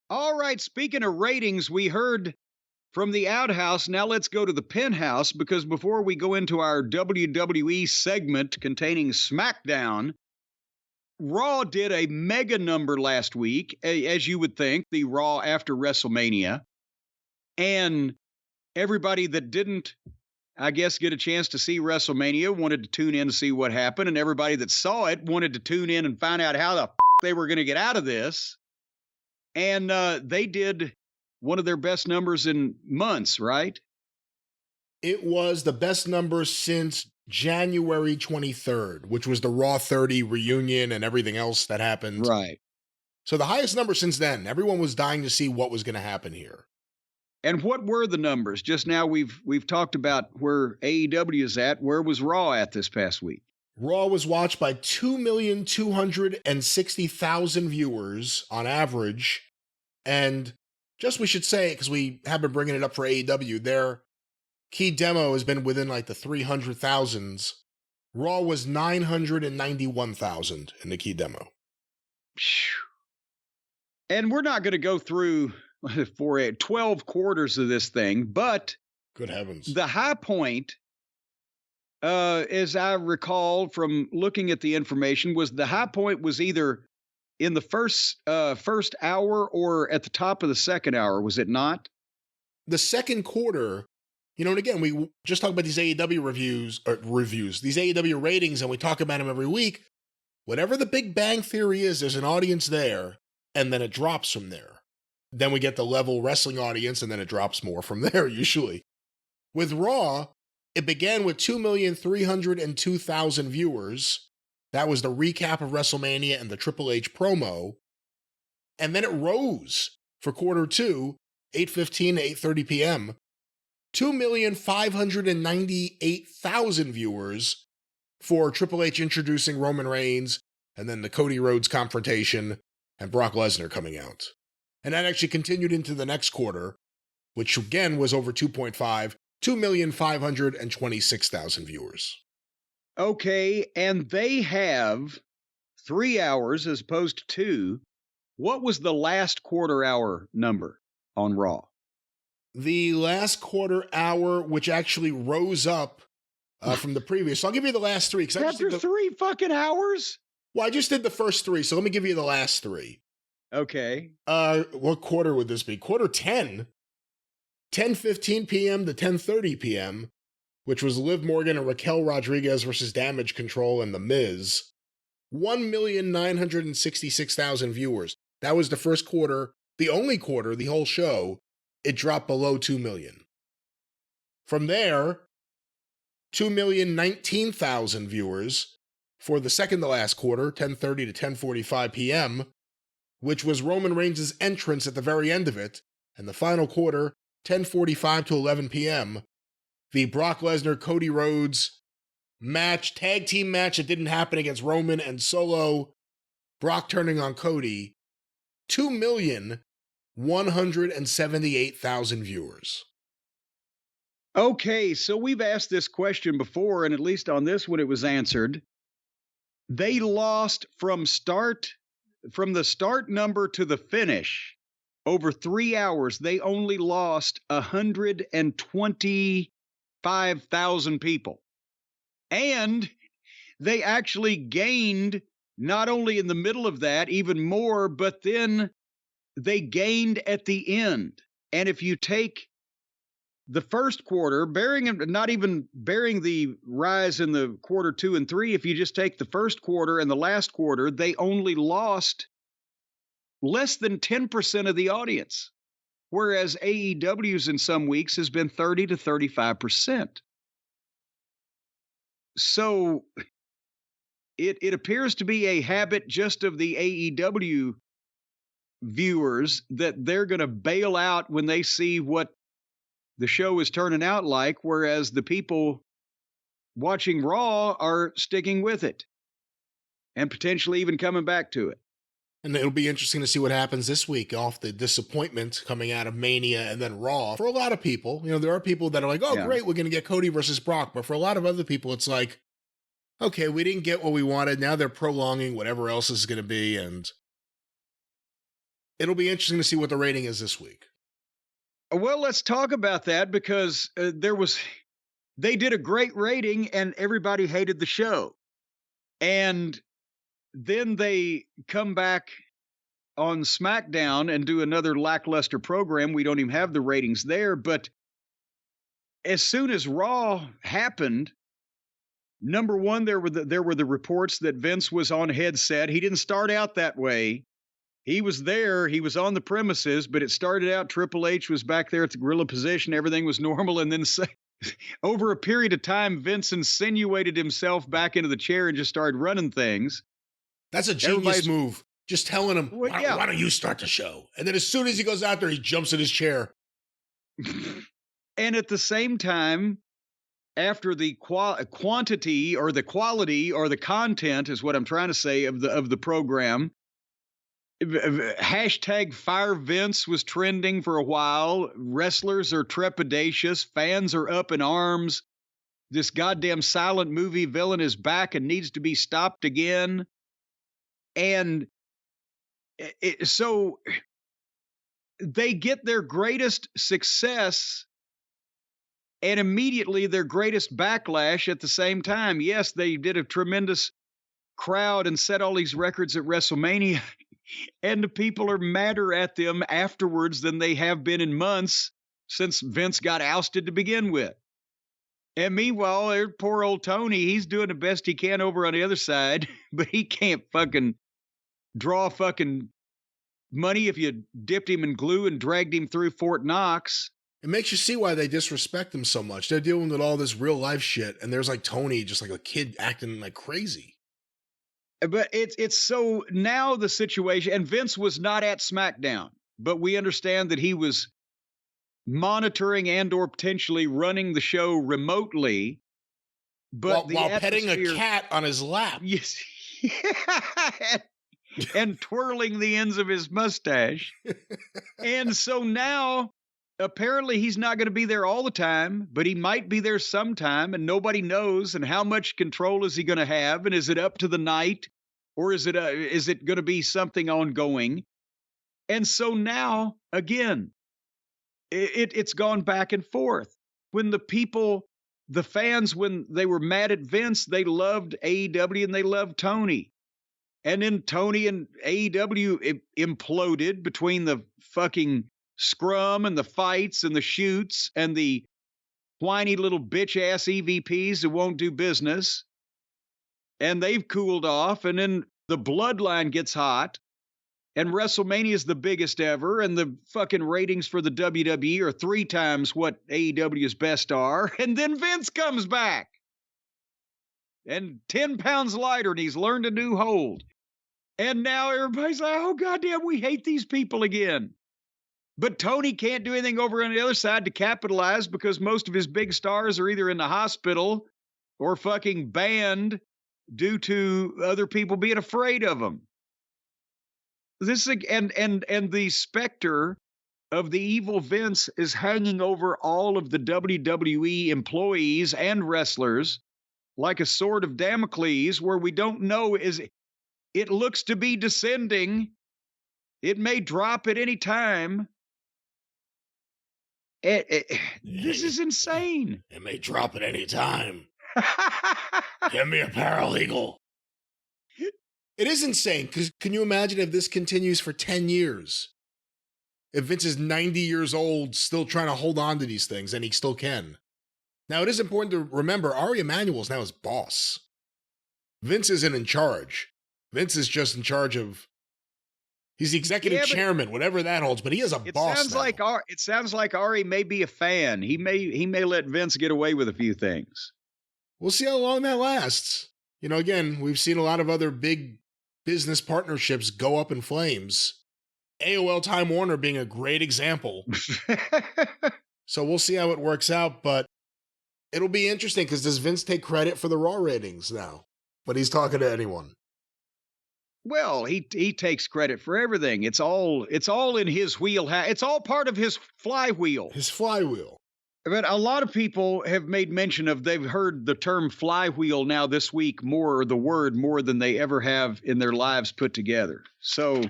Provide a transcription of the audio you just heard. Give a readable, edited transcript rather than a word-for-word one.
All right, speaking of ratings, we heard from the outhouse. Now let's go to the penthouse because before we go into our WWE segment containing SmackDown, Raw did a mega number last week, as you would think, the Raw after WrestleMania. And everybody that didn't, I guess, get a chance to see WrestleMania wanted to tune in to see what happened. And everybody that saw it wanted to tune in and find out how the they were going to get out of this. And they did one of their best numbers in months, right? It was the best number since January 23rd, which was the Raw 30 reunion and everything else that happened. Right. So the highest number since then. Everyone was dying to see what was going to happen here. And what were the numbers? Just now we've talked about where AEW is at. Where was Raw at this past week? Raw was watched by 2,260,000 viewers on average. And just we should say, because we have been bringing it up for AEW, their key demo has been within like the 300,000s. Raw was 991,000 in the key demo. And we're not going to go through for 12 quarters of this thing, but good heavens, the high point, as I recall from looking at the information, was the high point was either in the first hour or at the top of the second hour, was it not? The second quarter, you know, and again, we just talk about these AEW reviews, these AEW ratings, and we talk about them every week. Whatever the Big Bang Theory is, there's an audience there, and then it drops from there. Then we get the level wrestling audience, and then it drops more from there, usually. With Raw, it began with 2,302,000 viewers. That was the recap of WrestleMania and the Triple H promo. And then it rose for quarter two, 8:15 to 8:30 p.m., 2,598,000 viewers for Triple H introducing Roman Reigns, and then the Cody Rhodes confrontation, and Brock Lesnar coming out. And that actually continued into the next quarter, which again was over 2.5, 2,526,000 viewers. Okay, and they have 3 hours as opposed to 2. What was the last quarter hour number on Raw? The last quarter hour, which actually rose up from the previous. So I'll give you the last three. After 3 fucking hours? Well, I just did the first 3, so let me give you the last 3. Okay. What quarter would this be? Quarter 10, 10:15 p.m. to 10:30 p.m., which was Liv Morgan and Raquel Rodriguez versus Damage Control and The Miz. 1,966,000 viewers. That was the first quarter, the only quarter, the whole show. It dropped below 2 million. From there, 2,019,000 viewers for the second to last quarter, 10:30 to 10:45 p.m., which was Roman Reigns' entrance at the very end of it, and the final quarter, 10:45 to 11 p.m., the Brock Lesnar Cody Rhodes match, tag team match that didn't happen against Roman and Solo, Brock turning on Cody, 2,178,000 viewers. Okay, so we've asked this question before, and at least on this one it was answered. They lost from the start number to the finish over 3 hours. They only lost 125,000 people. And they actually gained not only in the middle of that, even more, but then they gained at the end. And if you take the first quarter, not even bearing the rise in the quarter 2 and 3, if you just take the first quarter and the last quarter, they only lost less than 10% of the audience, whereas AEW's in some weeks has been 30 to 35%. So it appears to be a habit just of the AEW viewers that they're going to bail out when they see what the show is turning out like, whereas the people watching Raw are sticking with it and potentially even coming back to it. And it'll be interesting to see what happens this week off the disappointment coming out of Mania and then Raw. For a lot of people, you know, there are people that are like, oh, yeah, great, we're going to get Cody versus Brock. But for a lot of other people, it's like, okay, we didn't get what we wanted. Now they're prolonging whatever else is going to be. And It'll be interesting to see what the rating is this week. Well, let's talk about that because they did a great rating and everybody hated the show. And then they come back on SmackDown and do another lackluster program. We don't even have the ratings there. But as soon as Raw happened, number one, there were the reports that Vince was on headset. He didn't start out that way. He was there. He was on the premises, but it started out Triple H was back there at the gorilla position. Everything was normal. And then over a period of time, Vince insinuated himself back into the chair and just started running things. That's a genius move. Just telling him, Well, why don't you start the show? And then as soon as he goes out there, he jumps in his chair. And at the same time, after the quantity or the quality or the content is what I'm trying to say of the program, hashtag Fire Vince was trending for a while. Wrestlers are trepidatious. Fans are up in arms. This goddamn silent movie villain is back and needs to be stopped again. And so they get their greatest success and immediately their greatest backlash at the same time. Yes, they did a tremendous crowd and set all these records at WrestleMania, and the people are madder at them afterwards than they have been in months since Vince got ousted to begin with. And meanwhile, poor old Tony, he's doing the best he can over on the other side, but he can't fucking draw fucking money if you dipped him in glue and dragged him through Fort Knox. It makes you see why they disrespect him so much. They're dealing with all this real life shit, and there's like Tony, just like a kid acting like crazy. But it's so now the situation, and Vince was not at SmackDown, but we understand that he was monitoring and or potentially running the show remotely. But while petting a cat on his lap. Yes. And twirling the ends of his mustache. And so now, apparently he's not going to be there all the time, but he might be there sometime, and nobody knows. And how much control is he going to have? And is it up to the night, or is it going to be something ongoing? And so now, again, it's gone back and forth. When the fans, when they were mad at Vince, they loved AEW and they loved Tony. And then Tony and AEW imploded between the fucking scrum and the fights and the shoots and the whiny little bitch-ass EVPs who won't do business. And they've cooled off, and then the bloodline gets hot, and WrestleMania is the biggest ever, and the fucking ratings for the WWE are 3 times what AEW's best are, and then Vince comes back. And 10 pounds lighter, and he's learned a new hold. And now everybody's like, oh, goddamn, we hate these people again. But Tony can't do anything over on the other side to capitalize because most of his big stars are either in the hospital or fucking banned due to other people being afraid of them. This and the specter of the evil Vince is hanging over all of the WWE employees and wrestlers like a sword of Damocles, where we don't know it looks to be descending. It may drop at any time. This is insane. It may drop at any time. Give me a paralegal. It is insane, because can you imagine if this continues for 10 years? If Vince is 90 years old, still trying to hold on to these things, and he still can. Now, it is important to remember, Ari Emanuel is now his boss. Vince isn't in charge. Vince is just in charge of... He's the executive chairman, whatever that holds, but he is a boss now. It sounds like Ari may be a fan. He may let Vince get away with a few things. We'll see how long that lasts. You know, again, we've seen a lot of other big business partnerships go up in flames. AOL Time Warner being a great example. So we'll see how it works out, but it'll be interesting, because does Vince take credit for the Raw ratings now? But he's talking to anyone. Well, he takes credit for everything. It's all in his wheelhouse. It's all part of his flywheel. His flywheel. But a lot of people have made mention of, they've heard the term flywheel now this week more, or the word more than they ever have in their lives put together. So